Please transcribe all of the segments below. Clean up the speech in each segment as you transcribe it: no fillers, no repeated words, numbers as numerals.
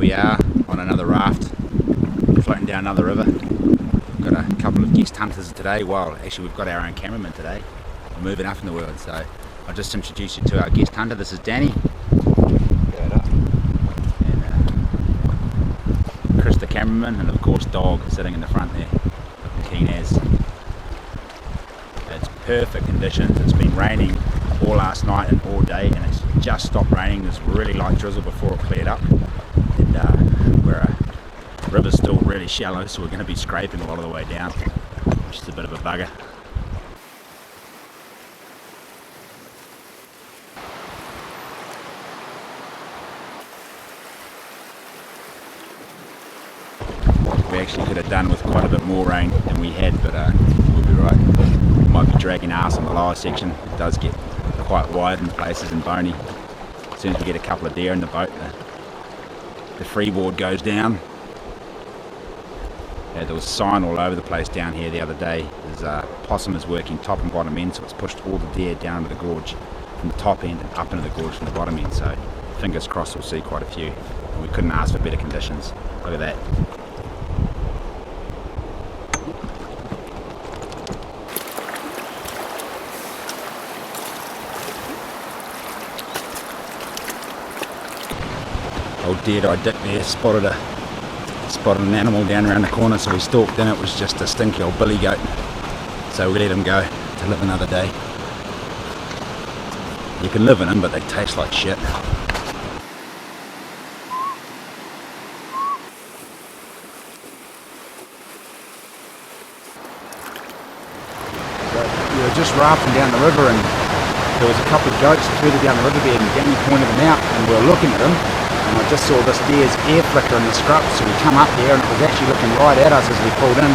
we are on another raft, floating down another river. We've got a couple of guest hunters today. Well, actually we've got our own cameraman today. We're moving up in the world, so I'll just introduce you to our guest hunter. This is Danny. And Chris the cameraman, and of course Dog sitting in the front there, looking keen as. It's perfect conditions. It's been raining all last night and all day, and it's just stopped raining. There's really light drizzle before it cleared up, and the river's still really shallow, so we're going to be scraping a lot of the way down, which is a bit of a bugger. We actually could have done with quite a bit more rain than we had, but we'll be right. We might be dragging arse on the lower section. It does get quite wide in places and bony. As soon as we get a couple of deer in the boat, the freeboard goes down. There was a sign all over the place down here the other day. There's possum is working top and bottom end, so it's pushed all the deer down to the gorge from the top end and up into the gorge from the bottom end. So fingers crossed we'll see quite a few. And we couldn't ask for better conditions. Look at that. Old deer-eyed Dick there spotted an animal down around the corner, so we stalked in. It was just a stinky old billy goat, so we let him go to live another day. You can live in them, but they taste like shit. We were just rafting down the river, and there was a couple of goats further down the riverbed, and Danny pointed them out, and we were looking at them. And I just saw this deer's air flicker in the scrub, so we come up there and it was actually looking right at us as we pulled in.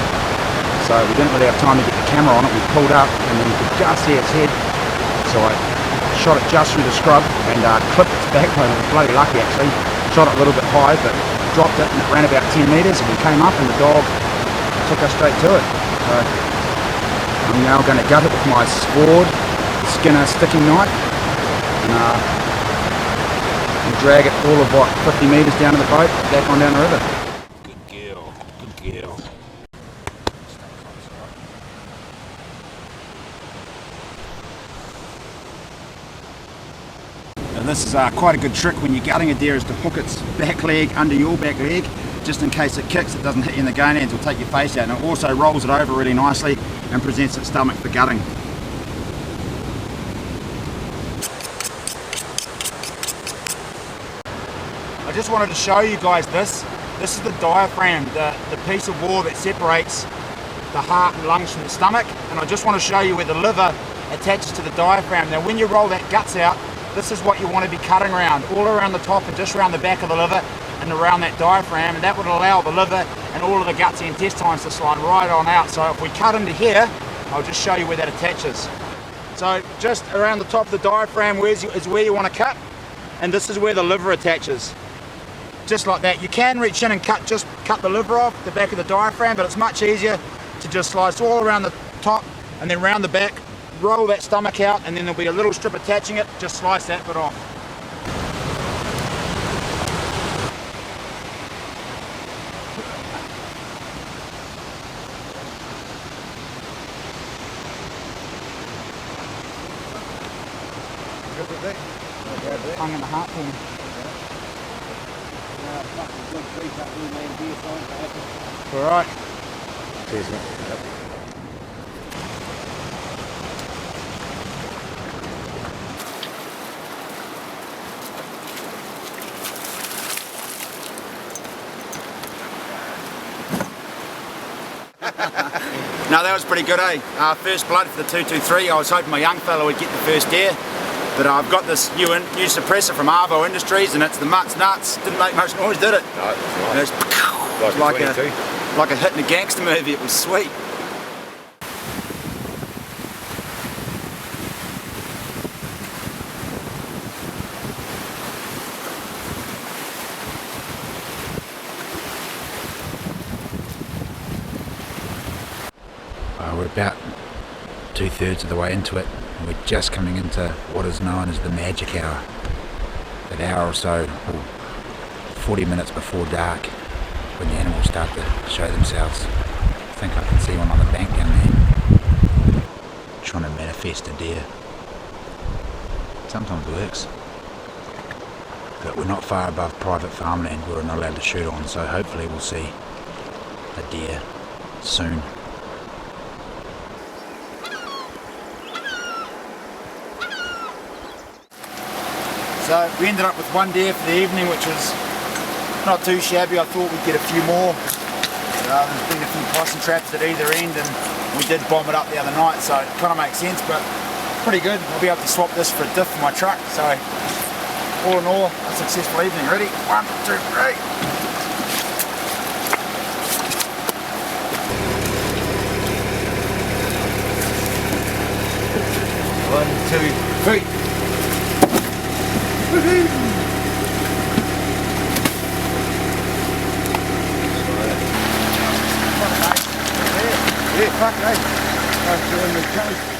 So we didn't really have time to get the camera on it. We pulled up and then we could just see its head. So I shot it just through the scrub and clipped its backbone. It was bloody lucky actually. Shot it a little bit high, but dropped it and it ran about 10 metres, and we came up and the dog took us straight to it. So I'm now going to gut it with my Sword Skinner sticking knife and drag it all of 50 metres down to the boat, back on down the river. Good girl, good girl. And this is quite a good trick when you're gutting a deer, is to hook its back leg under your back leg, just in case it kicks, it doesn't hit you in the gonads or take your face out, and it also rolls it over really nicely and presents its stomach for gutting. I just wanted to show you guys this. This is the diaphragm, the piece of wall that separates the heart and lungs from the stomach. And I just want to show you where the liver attaches to the diaphragm. Now when you roll that guts out, this is what you want to be cutting around, all around the top and just around the back of the liver and around that diaphragm. And that would allow the liver and all of the gutsy intestines to slide right on out. So if we cut into here, I'll just show you where that attaches. So just around the top of the diaphragm is where you want to cut. And this is where the liver attaches. Just like that. You can reach in and cut the liver off the back of the diaphragm, but it's much easier to just slice all around the top and then round the back, roll that stomach out, and then there'll be a little strip attaching it. Just slice that bit off. Hung in the heart for me. Alright. Cheers, mate. No, that was pretty good, eh? First blood for the 223. I was hoping my young fella would get the first deer, but I've got this new suppressor from Arvo Industries, and it's the Mutts Nuts. Didn't make much noise, did it? No, it's like a hit in a gangster movie. It was sweet. We're about 2/3 of the way into it. We're just coming into what is known as the magic hour. That hour or so will 40 minutes before dark when the animals start to show themselves. I think I can see one on the bank down there, trying to manifest a deer. Sometimes works, but we're not far above private farmland we're not allowed to shoot on, so hopefully we'll see a deer soon. So we ended up with one deer for the evening, which was not too shabby. I thought we'd get a few more. There's been a few possum traps at either end, and we did bomb it up the other night, so it kind of makes sense, but pretty good. I'll be able to swap this for a diff for my truck, so all in all, a successful evening. Ready? 1, 2, 3. 1, 2, 3. Woohoo! Yeah, fucking right.